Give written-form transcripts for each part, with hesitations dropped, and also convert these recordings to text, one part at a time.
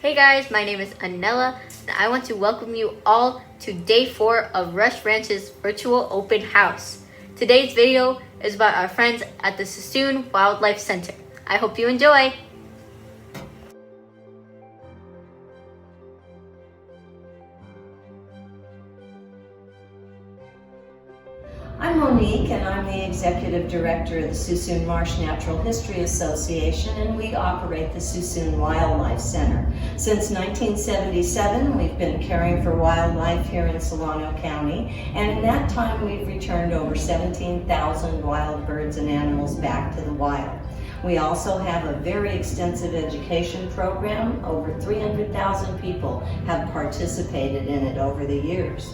Hey guys, my name is Anella, and I want to welcome you all to day 4 of Rush Ranch's virtual open house. Today's video is about our friends at the Suisun Wildlife Center. I hope you enjoy! I'm Monique, and I'm the Executive Director of the Suisun Marsh Natural History Association, and we operate the Suisun Wildlife Center. Since 1977, we've been caring for wildlife here in Solano County, and in that time we've returned over 17,000 wild birds and animals back to the wild. We also have a very extensive education program. Over 300,000 people have participated in it over the years.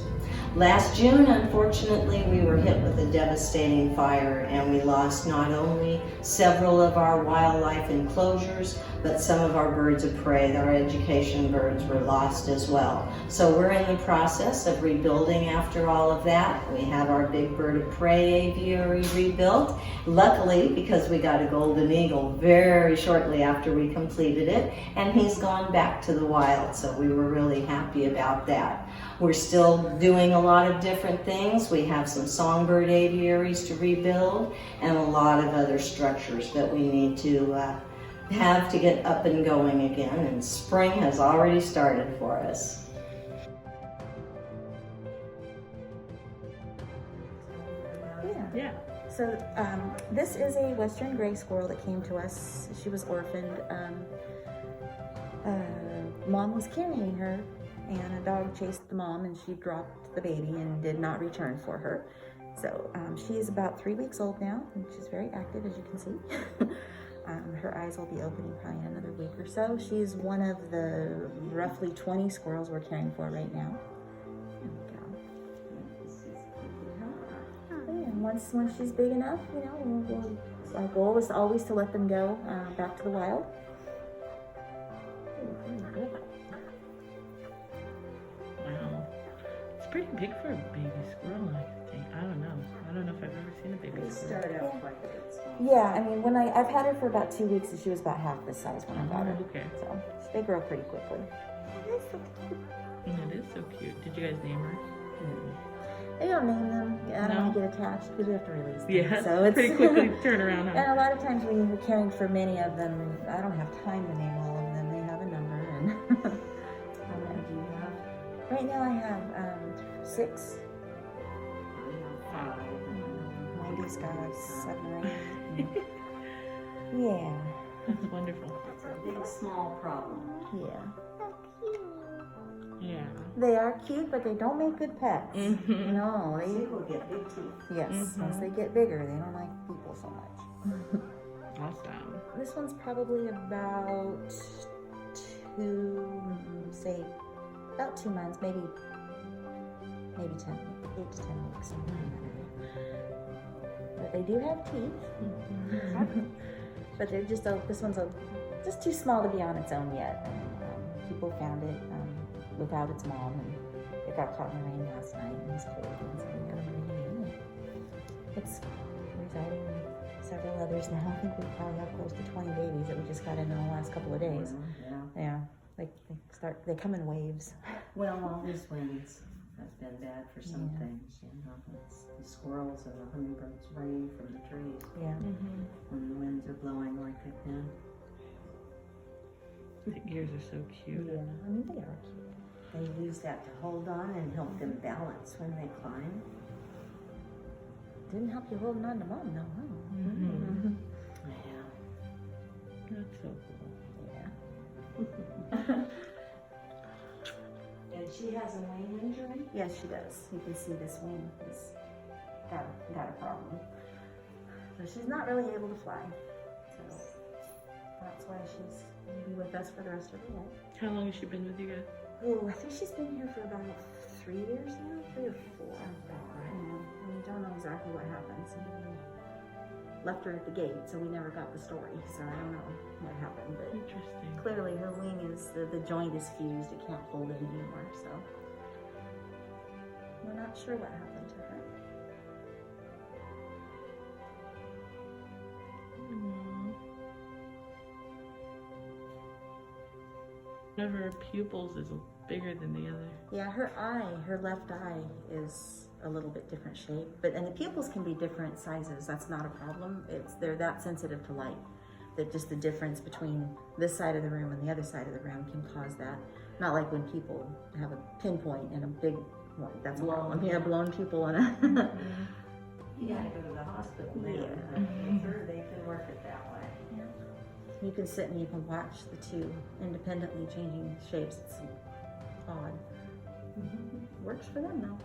Last June, unfortunately, we were hit with a devastating fire, and we lost not only several of our wildlife enclosures, but some of our birds of prey. Our education birds were lost as well. So we're in the process of rebuilding after all of that. We have our big bird of prey aviary rebuilt. Luckily, because we got a golden eagle very shortly after we completed it, and he's gone back to the wild, so we were really happy about that. We're still doing a lot of different things. We have some songbird aviaries to rebuild and a lot of other structures that we need to have to get up and going again, and spring has already started for us. Yeah. So this is a western gray squirrel that came to us. She was orphaned. Mom was carrying her, and a dog chased the mom, and she dropped the baby and did not return for her. So she's about 3 weeks old now, and she's very active, as you can see. Her eyes will be opening probably in another week or so. She's one of the roughly 20 squirrels we're caring for right now. And once she's big enough, you know, our goal is always to let them go back to the wild. Wow, it's pretty big for a baby squirrel, I think. I don't know if I've ever seen a baby They squirrel. start out quite a bit small. Yeah, I mean, I've had her for about 2 weeks, and she was about half this size when I got her. Okay. So they grow pretty quickly. It is so cute. Did you guys name her? They don't name them. I don't No? want to get attached because we have to release them. Yeah, so it's pretty quickly turn around. And a lot of times when you're caring for many of them, I don't have time to name all of them. They have a number. And How many do you have? right now I have 6. I have 5. Wendy's got 7 or 8. Yeah. That's wonderful. It's a big, small problem. Yeah. Yeah. They are cute, but they don't make good pets. Mm-hmm. No, They will get big teeth. yes. Mhm. Once they get bigger, they don't like people so much. Awesome. This one's probably about about 2 months, maybe 10, 8 to 10 weeks. Something like that. But they do have teeth. But they're just this one's just too small to be on its own yet. And, people found it without its mom, and it got caught in the rain last night, and it was cold, and so we got it in. It's residing in several others now. I think we probably have close to 20 babies that we just got in the last couple of days. Yeah. Yeah, they come in waves. Well, all these winds have been bad for some Yeah. things, you know. It's the squirrels and the hummingbirds rain from the trees Yeah. Mm-hmm. when the winds are blowing like they've been. The ears are so cute. Yeah, I mean, they are cute. They use that to hold on and help them balance when they climb. Didn't help you holding on to mom, no, huh? Mm-hmm. Yeah. That's so cool. Yeah. And she has a wing injury? Yes, she does. You can see this wing has got a problem. So she's not really able to fly. So that's why she's going to be with us for the rest of her life. How long has she been with you guys? Oh, I think she's been here for about 3 years now, 3 or 4. We don't know exactly what happened. Somebody left her at the gate, so we never got the story. So I don't know what happened, but Interesting. clearly her wing is, the joint is fused. It can't hold it anymore, so we're not sure what happened to her. Aww. One of her pupils is bigger than the other. Yeah, her left eye is a little bit different shape, and the pupils can be different sizes. That's not a problem. They're that sensitive to light that just the difference between this side of the room and the other side of the room can cause that. Not like when people have a pinpoint and a big one. That's a problem. Yeah, blown pupil and a. You gotta go to the hospital now. Yeah. I'm sure they can work it that way. You can sit and you can watch the two independently changing shapes. It's odd. Works for them though.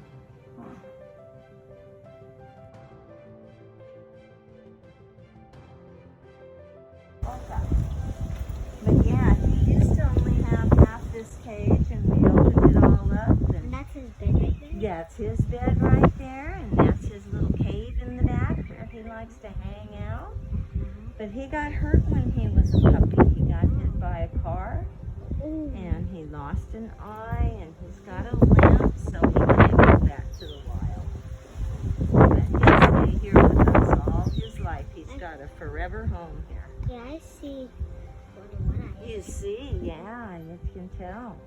But yeah, he used to only have half this cage, and we opened it all up. And that's his bed right there? Yeah, it's his bed right there, and that's his little cave in the back where he likes to hang out. But he got hurt when he was a puppy. He got hit by a car, and he lost an eye, and he's got a limp, so he can't go back to the wild. But he'll stay here with us all his life. He's got a forever home here. Yeah, I see one eye. You see, yeah, you can tell.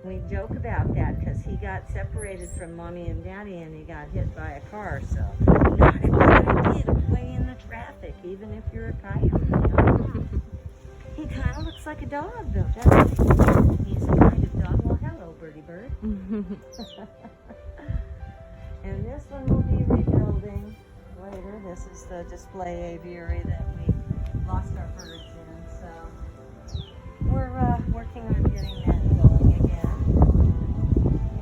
We joke about that because he got separated from mommy and daddy and he got hit by a car, so not a good idea to play in the traffic, even if you're a coyote. He kind of looks like a dog, though, doesn't he? He's a kind of dog. Well, hello, birdie bird. And this one will be rebuilding later. This is the display aviary that we lost our birds in, so we're working on getting that going again.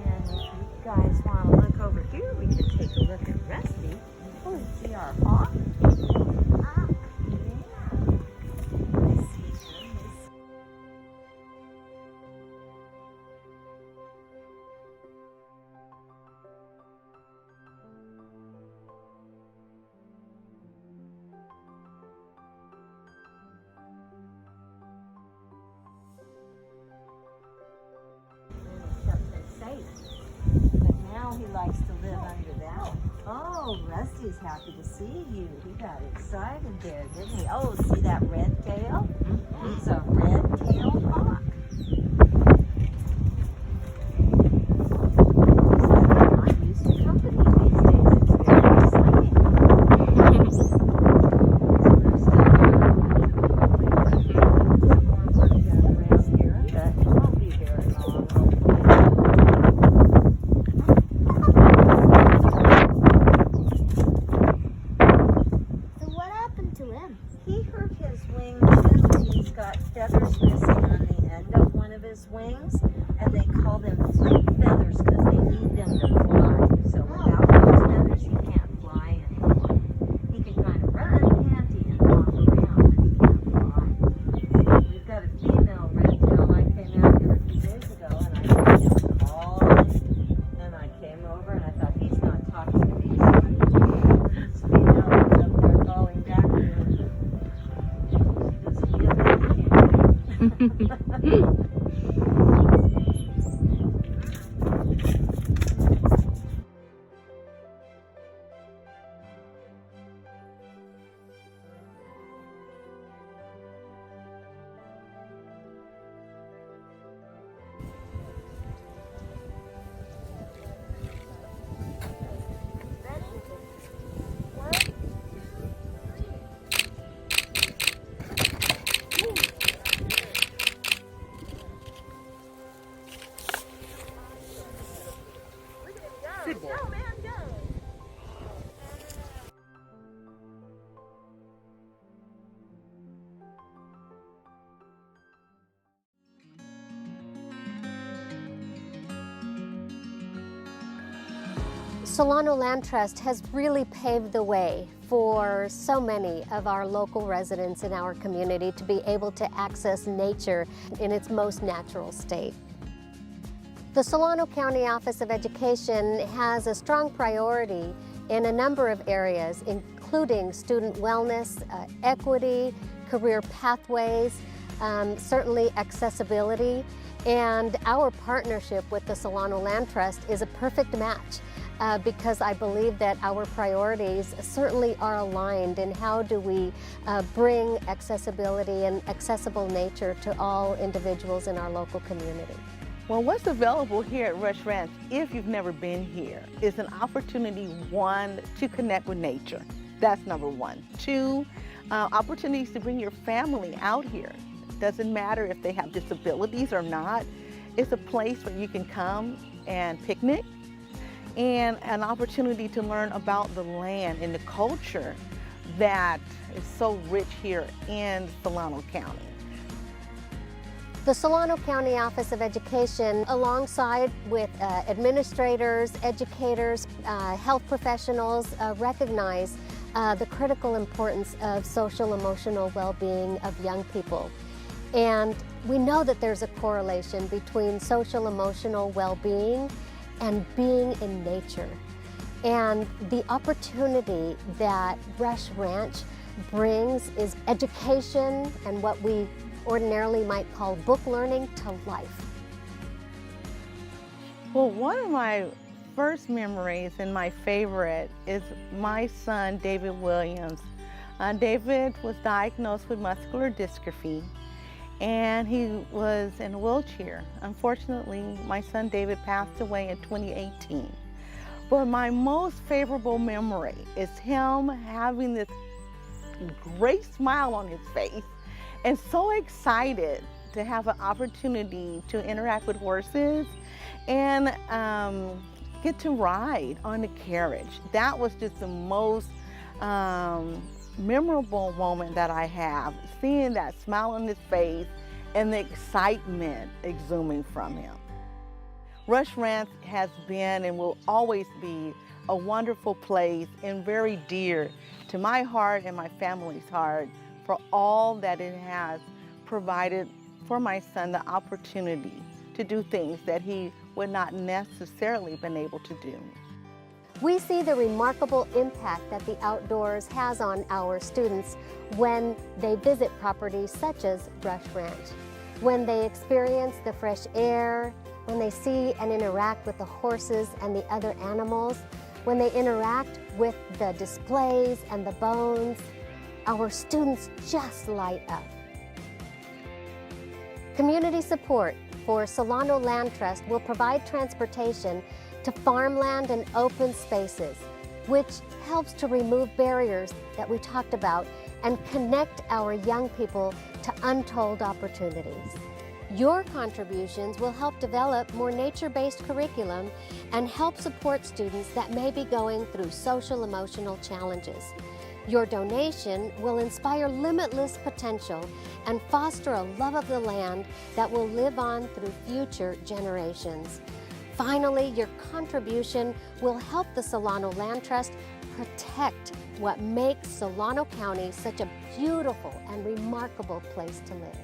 And if you guys want to look over here, we can take a look at Rusty. Oh, see our hawk? Yeah. I see him. But now he likes to live under that. Oh, Rusty's happy to see you. He got excited there, didn't he? Oh, see that red tail? He's a red-tailed hawk. He's not used to company these days. It's very exciting. We're still some more work done around here, but it won't be very long, hopefully. So what happened to him? He hurt his wing too. He's got feathers missing on the end of one of his wings, and they call them flight feathers because they need them to fly. So without those feathers, he can't fly anymore. He can kind of run, can't he, and walk around, but he can't fly. We've got a female red tail. I came out here a few days ago, and I heard him calling, and I came over, and I thought, he's not talking to me. So this female was up there calling back to him. Ready? 1, 2, 3. Good boy. Go, man, go. Solano Land Trust has really paved the way for so many of our local residents in our community to be able to access nature in its most natural state. The Solano County Office of Education has a strong priority in a number of areas, including student wellness, equity, career pathways, certainly accessibility, and our partnership with the Solano Land Trust is a perfect match. because I believe that our priorities certainly are aligned in how do we bring accessibility and accessible nature to all individuals in our local community. Well, what's available here at Rush Ranch, if you've never been here, is an opportunity, one, to connect with nature. That's number one. Two, opportunities to bring your family out here. Doesn't matter if they have disabilities or not. It's a place where you can come and picnic, and an opportunity to learn about the land and the culture that is so rich here in Solano County. The Solano County Office of Education, alongside with administrators, educators, health professionals, recognize the critical importance of social emotional well-being of young people. And we know that there's a correlation between social emotional well-being and being in nature. And the opportunity that Rush Ranch brings is education and what we ordinarily might call book learning to life. Well, one of my first memories and my favorite is my son, David Williams. David was diagnosed with muscular dystrophy, and he was in a wheelchair. Unfortunately, my son David passed away in 2018. But my most favorable memory is him having this great smile on his face and so excited to have an opportunity to interact with horses and get to ride on a carriage. That was just the most memorable moment that I have, seeing that smile on his face and the excitement exuding from him. Rush Ranch has been and will always be a wonderful place and very dear to my heart and my family's heart for all that it has provided for my son the opportunity to do things that he would not necessarily been able to do. We see the remarkable impact that the outdoors has on our students when they visit properties such as Rush Ranch, when they experience the fresh air, when they see and interact with the horses and the other animals, when they interact with the displays and the bones. Our students just light up. Community support for Solano Land Trust will provide transportation to farmland and open spaces, which helps to remove barriers that we talked about and connect our young people to untold opportunities. Your contributions will help develop more nature-based curriculum and help support students that may be going through social-emotional challenges. Your donation will inspire limitless potential and foster a love of the land that will live on through future generations. Finally, your contribution will help the Solano Land Trust protect what makes Solano County such a beautiful and remarkable place to live.